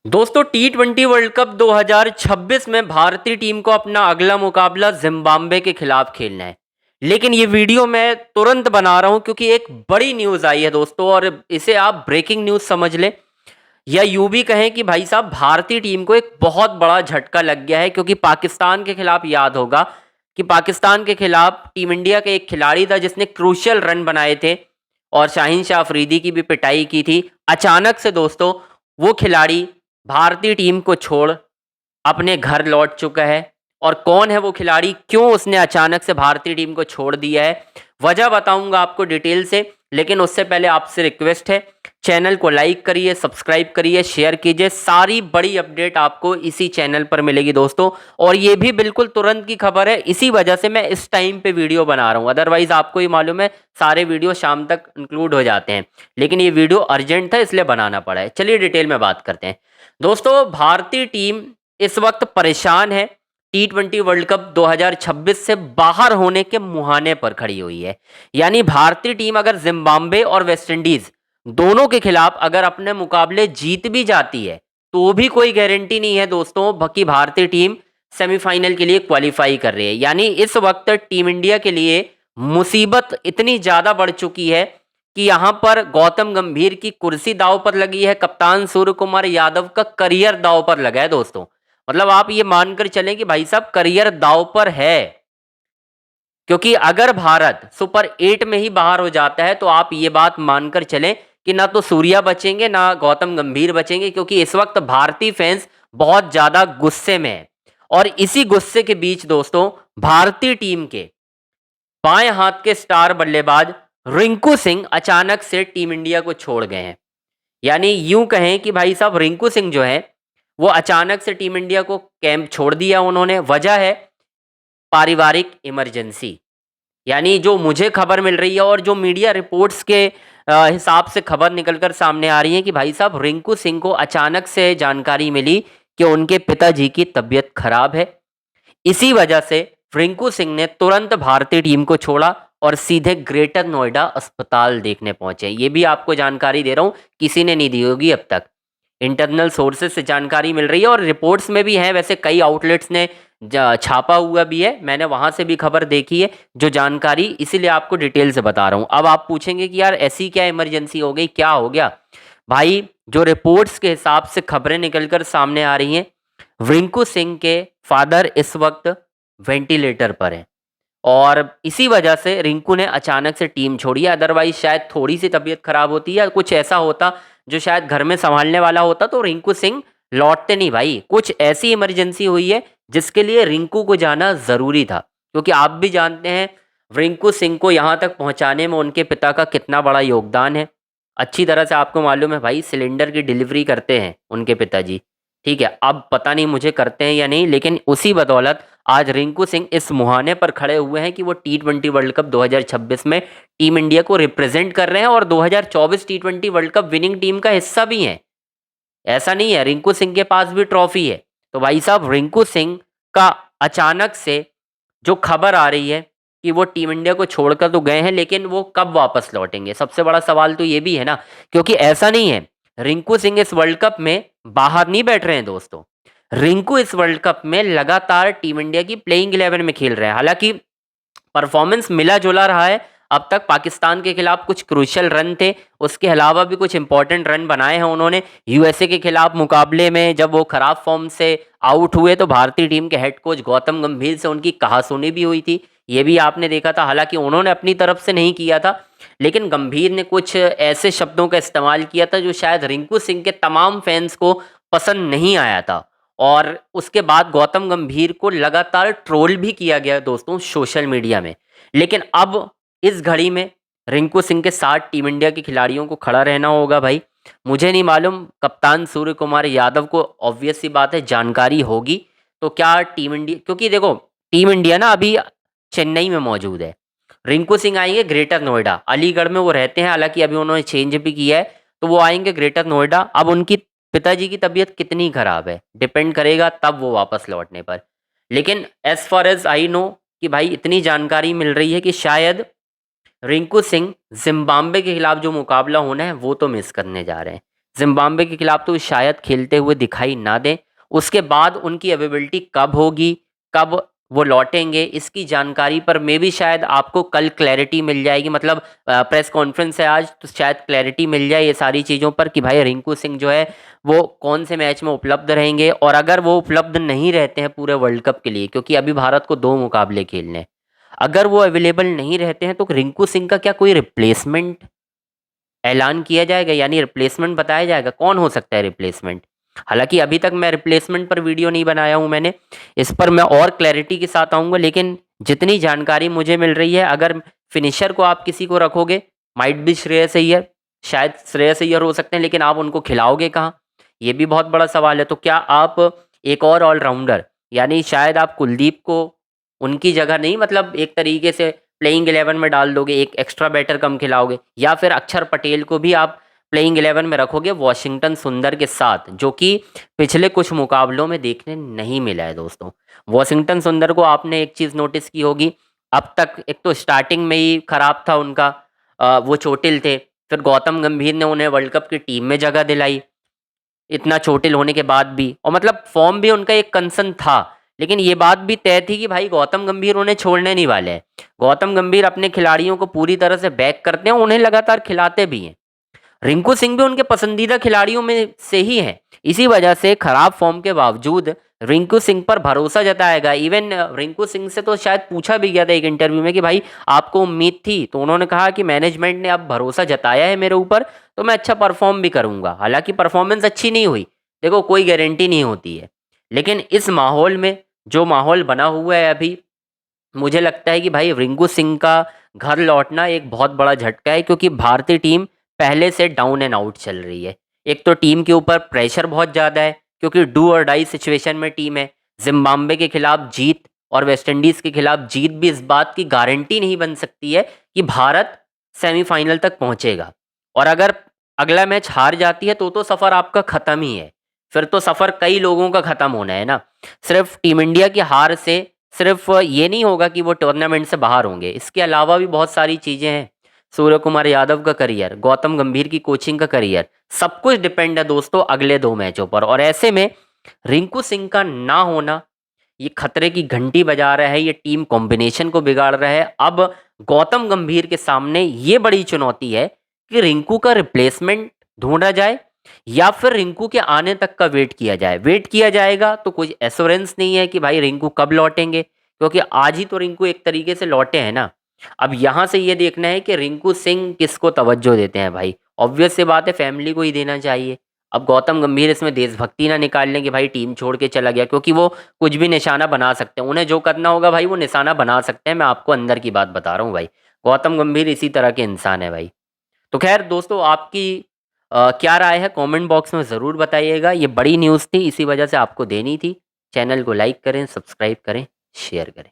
दोस्तों T20 world cup 2026 में भारतीय टीम को अपना अगला मुकाबला जिम्बाब्वे के खिलाफ खेलना है। लेकिन ये वीडियो मैं तुरंत बना रहा हूं क्योंकि एक बड़ी न्यूज़ आई है दोस्तों, और इसे आप ब्रेकिंग न्यूज़ समझ लें या यूं भी कहें कि भाई साहब भारतीय टीम को एक बहुत बड़ा झटका लग गया है। क्योंकि पाकिस्तान के खिलाफ याद होगा कि पाकिस्तान के खिलाफ टीम इंडिया का एक खिलाड़ी था जिसने क्रूशियल रन बनाए थे और शाहीन शाह अफरीदी की भी पिटाई की थी। अचानक से दोस्तों वो खिलाड़ी भारतीय टीम को छोड़ अपने घर लौट चुका है। और कौन है वो खिलाड़ी, क्यों उसने अचानक से भारतीय टीम को छोड़ दिया है, वजह बताऊंगा आपको डिटेल से। लेकिन उससे पहले आपसे रिक्वेस्ट है, चैनल को लाइक करिए, सब्सक्राइब करिए, शेयर कीजिए। सारी बड़ी अपडेट आपको इसी चैनल पर मिलेगी दोस्तों, और ये भी बिल्कुल तुरंत की खबर है। इसी वजह से मैं इस टाइम पे वीडियो बना रहा हूँ, अदरवाइज आपको ही मालूम है सारे वीडियो शाम तक इंक्लूड हो जाते हैं। लेकिन ये वीडियो अर्जेंट था इसलिए बनाना पड़ा है। चलिए डिटेल में बात करते हैं। दोस्तों भारतीय टीम इस वक्त परेशान है, T20 वर्ल्ड कप 2026 से बाहर होने के मुहाने पर खड़ी हुई है। यानी भारतीय टीम अगर जिम्बाब्वे और वेस्टइंडीज दोनों के खिलाफ अगर अपने मुकाबले जीत भी जाती है तो भी कोई गारंटी नहीं है दोस्तों कि भारतीय टीम सेमीफाइनल के लिए क्वालिफाई कर रही है। यानी इस वक्त टीम इंडिया के लिए मुसीबत इतनी ज़्यादा बढ़ चुकी है कि यहाँ पर गौतम गंभीर की कुर्सी दांव पर लगी है, कप्तान सूर्य कुमार यादव का करियर दांव पर लगा है दोस्तों। मतलब आप ये मानकर चलें कि भाई साहब करियर दांव पर है। क्योंकि अगर भारत सुपर 8 में ही बाहर हो जाता है तो आप ये बात मानकर चलें कि ना तो सूर्या बचेंगे ना गौतम गंभीर बचेंगे, क्योंकि इस वक्त भारतीय फैंस बहुत ज्यादा गुस्से में है। और इसी गुस्से के बीच दोस्तों भारतीय टीम के बाएं हाथ के स्टार बल्लेबाज रिंकू सिंह अचानक से टीम इंडिया को छोड़ गए हैं। यानी यूं कहें कि भाई साहब रिंकू सिंह जो है वो अचानक से टीम इंडिया को कैंप छोड़ दिया उन्होंने। वजह है पारिवारिक इमरजेंसी। यानी जो मुझे खबर मिल रही है और जो मीडिया रिपोर्ट्स के हिसाब से खबर निकलकर सामने आ रही है कि भाई साहब रिंकू सिंह को अचानक से जानकारी मिली कि उनके पिताजी की तबीयत खराब है। इसी वजह से रिंकू सिंह ने तुरंत भारतीय टीम को छोड़ा और सीधे ग्रेटर नोएडा अस्पताल देखने पहुंचे। ये भी आपको जानकारी दे रहा हूं, किसी ने नहीं दी होगी अब तक, इंटरनल सोर्सेज से जानकारी मिल रही है और रिपोर्ट्स में भी है। वैसे कई आउटलेट्स ने छापा हुआ भी है, मैंने वहां से भी खबर देखी है जो जानकारी, इसीलिए आपको डिटेल से बता रहा हूं। अब आप पूछेंगे कि यार ऐसी क्या इमरजेंसी हो गई, क्या हो गया भाई। जो रिपोर्ट्स के हिसाब से खबरें निकलकर सामने आ रही हैं, रिंकू सिंह के फादर इस वक्त वेंटिलेटर पर हैं और इसी वजह से रिंकू ने अचानक से टीम छोड़ी है। अदरवाइज शायद थोड़ी सी तबीयत खराब होती या कुछ ऐसा होता जो शायद घर में संभालने वाला होता तो रिंकू सिंह लौटते नहीं भाई। कुछ ऐसी इमरजेंसी हुई है जिसके लिए रिंकू को जाना ज़रूरी था, क्योंकि आप भी जानते हैं रिंकू सिंह को यहाँ तक पहुँचाने में उनके पिता का कितना बड़ा योगदान है। अच्छी तरह से आपको मालूम है भाई, सिलेंडर की डिलीवरी करते हैं उनके पिताजी, ठीक है। अब पता नहीं मुझे करते हैं या नहीं, लेकिन उसी बदौलत आज रिंकू सिंह इस मुहाने पर खड़े हुए हैं कि वो T20 वर्ल्ड कप 2026 में टीम इंडिया को रिप्रेजेंट कर रहे हैं और 2024 T20 world cup winning team का हिस्सा भी हैं। ऐसा नहीं है, रिंकू सिंह के पास भी ट्रॉफी है। तो भाई साहब रिंकू सिंह का अचानक से जो खबर आ रही है कि वो टीम इंडिया को छोड़कर तो गए हैं, लेकिन वो कब वापस लौटेंगे, सबसे बड़ा सवाल तो ये भी है ना। क्योंकि ऐसा नहीं है रिंकू सिंह इस वर्ल्ड कप में बाहर नहीं बैठ रहे हैं दोस्तों। रिंकू इस वर्ल्ड कप में लगातार टीम इंडिया की प्लेइंग 11 में खेल रहे हैं। हालांकि परफॉर्मेंस मिला जुला रहा है। अब तक पाकिस्तान के खिलाफ कुछ क्रूशियल रन थे, उसके अलावा भी कुछ इंपॉर्टेंट रन बनाए हैं उन्होंने। यूएसए के खिलाफ मुकाबले में जब वो खराब फॉर्म से आउट हुए तो भारतीय टीम के हेड कोच गौतम गंभीर से उनकी कहासुनी भी हुई थी, ये भी आपने देखा था। हालांकि उन्होंने अपनी तरफ से नहीं किया था, लेकिन गंभीर ने कुछ ऐसे शब्दों का इस्तेमाल किया था जो शायद रिंकू सिंह के तमाम फैंस को पसंद नहीं आया था। और उसके बाद गौतम गंभीर को लगातार ट्रोल भी किया गया दोस्तों सोशल मीडिया में। लेकिन अब इस घड़ी में रिंकू सिंह के साथ टीम इंडिया के खिलाड़ियों को खड़ा रहना होगा भाई। मुझे नहीं मालूम, कप्तान सूर्य कुमार यादव को ऑब्वियस सी बात है जानकारी होगी। तो क्या टीम इंडिया, क्योंकि देखो टीम इंडिया ना अभी चेन्नई में मौजूद है, रिंकू सिंह आएंगे ग्रेटर नोएडा, अलीगढ़ में वो रहते हैं, हालांकि अभी उन्होंने चेंज भी किया है, तो वो आएंगे ग्रेटर नोएडा। अब उनकी पिताजी की तबीयत कितनी खराब है डिपेंड करेगा तब वो वापस लौटने पर। लेकिन as far as I know कि भाई इतनी जानकारी मिल रही है कि शायद रिंकू सिंह जिम्बाब्वे के खिलाफ जो मुकाबला होना है वो तो मिस करने जा रहे हैं। जिम्बाब्वे के खिलाफ तो शायद खेलते हुए दिखाई ना दें। उसके बाद उनकी अवेलेबिलिटी कब होगी, कब वो लौटेंगे, इसकी जानकारी पर मे भी शायद आपको कल क्लैरिटी मिल जाएगी। मतलब प्रेस कॉन्फ्रेंस है आज, तो शायद क्लैरिटी मिल जाए ये सारी चीज़ों पर कि भाई रिंकू सिंह जो है वो कौन से मैच में उपलब्ध रहेंगे। और अगर वो उपलब्ध नहीं रहते हैं पूरे वर्ल्ड कप के लिए, क्योंकि अभी भारत को 2 मुकाबले खेलने हैं, अगर वो अवेलेबल नहीं रहते हैं तो रिंकू सिंह का क्या कोई रिप्लेसमेंट ऐलान किया जाएगा, यानी रिप्लेसमेंट बताया जाएगा कौन हो सकता है रिप्लेसमेंट। हालांकि अभी तक मैं रिप्लेसमेंट पर वीडियो नहीं बनाया हूं मैंने, इस पर मैं और क्लैरिटी के साथ आऊंगा। लेकिन जितनी जानकारी मुझे मिल रही है, अगर फिनिशर को आप किसी को रखोगे, माइट भी श्रेयस अय्यर, शायद श्रेयस अय्यर हो सकते हैं, लेकिन आप उनको खिलाओगे कहाँ, ये भी बहुत बड़ा सवाल है। तो क्या आप एक और ऑलराउंडर, यानी शायद आप कुलदीप को उनकी जगह नहीं, मतलब एक तरीके से प्लेइंग 11 में डाल दोगे, एक एक्स्ट्रा बैटर कम खिलाओगे, या फिर अक्षर पटेल को भी आप प्लेइंग 11 में रखोगे वाशिंगटन सुंदर के साथ, जो कि पिछले कुछ मुकाबलों में देखने नहीं मिला है दोस्तों। वाशिंगटन सुंदर को आपने एक चीज़ नोटिस की होगी, अब तक एक तो स्टार्टिंग में ही खराब था उनका, वो चोटिल थे, फिर गौतम गंभीर ने उन्हें वर्ल्ड कप की टीम में जगह दिलाई इतना चोटिल होने के बाद भी, और मतलब फॉर्म भी उनका एक कंसर्न था। लेकिन ये बात भी तय थी कि भाई गौतम गंभीर उन्हें छोड़ने नहीं वाले हैं। गौतम गंभीर अपने खिलाड़ियों को पूरी तरह से बैक करते हैं, उन्हें लगातार खिलाते भी हैं। रिंकू सिंह भी उनके पसंदीदा खिलाड़ियों में से ही हैं। इसी वजह से खराब फॉर्म के बावजूद रिंकू सिंह पर भरोसा जताएगा। इवन रिंकू सिंह से तो शायद पूछा भी गया था एक इंटरव्यू में कि भाई आपको उम्मीद थी, तो उन्होंने कहा कि मैनेजमेंट ने अब भरोसा जताया है मेरे ऊपर, तो मैं अच्छा परफॉर्म भी करूंगा। हालांकि परफॉर्मेंस अच्छी नहीं हुई, देखो कोई गारंटी नहीं होती है, लेकिन इस माहौल में जो माहौल बना हुआ है अभी, मुझे लगता है कि भाई रिंकू सिंह का घर लौटना एक बहुत बड़ा झटका है, क्योंकि भारतीय टीम पहले से डाउन एंड आउट चल रही है। एक तो टीम के ऊपर प्रेशर बहुत ज़्यादा है, क्योंकि डू और डाई सिचुएशन में टीम है। जिम्बाब्वे के खिलाफ जीत और वेस्टइंडीज़ के खिलाफ जीत भी इस बात की गारंटी नहीं बन सकती है कि भारत सेमीफाइनल तक पहुंचेगा। और अगर अगला मैच हार जाती है तो सफ़र आपका ख़त्म ही है, फिर तो सफ़र कई लोगों का ख़त्म होना है ना। सिर्फ टीम इंडिया की हार से सिर्फ ये नहीं होगा कि वो टूर्नामेंट से बाहर होंगे, इसके अलावा भी बहुत सारी चीज़ें हैं। सूर्य कुमार यादव का करियर, गौतम गंभीर की कोचिंग का करियर, सब कुछ डिपेंड है दोस्तों अगले 2 मैचों पर। और ऐसे में रिंकू सिंह का ना होना ये खतरे की घंटी बजा रहा है, ये टीम कॉम्बिनेशन को बिगाड़ रहा है। अब गौतम गंभीर के सामने ये बड़ी चुनौती है कि रिंकू का रिप्लेसमेंट ढूंढा जाए या फिर रिंकू के आने तक का वेट किया जाए। वेट किया जाएगा तो कुछ एश्योरेंस नहीं है कि भाई रिंकू कब लौटेंगे, क्योंकि आज ही तो रिंकू एक तरीके से लौटे हैं ना। अब यहाँ से ये देखना है कि रिंकू सिंह किसको तवज्जो देते हैं भाई। ऑब्वियस सी बात है फैमिली को ही देना चाहिए। अब गौतम गंभीर इसमें देशभक्ति ना निकाल लें कि भाई टीम छोड़ के चला गया, क्योंकि वो कुछ भी निशाना बना सकते हैं, उन्हें जो करना होगा भाई वो निशाना बना सकते हैं। मैं आपको अंदर की बात बता रहा हूँ भाई, गौतम गंभीर इसी तरह के इंसान है भाई। तो खैर दोस्तों, आपकी क्या राय है कमेंट बॉक्स में ज़रूर बताइएगा। ये बड़ी न्यूज़ थी, इसी वजह से आपको देनी थी। चैनल को लाइक करें, सब्सक्राइब करें, शेयर करें।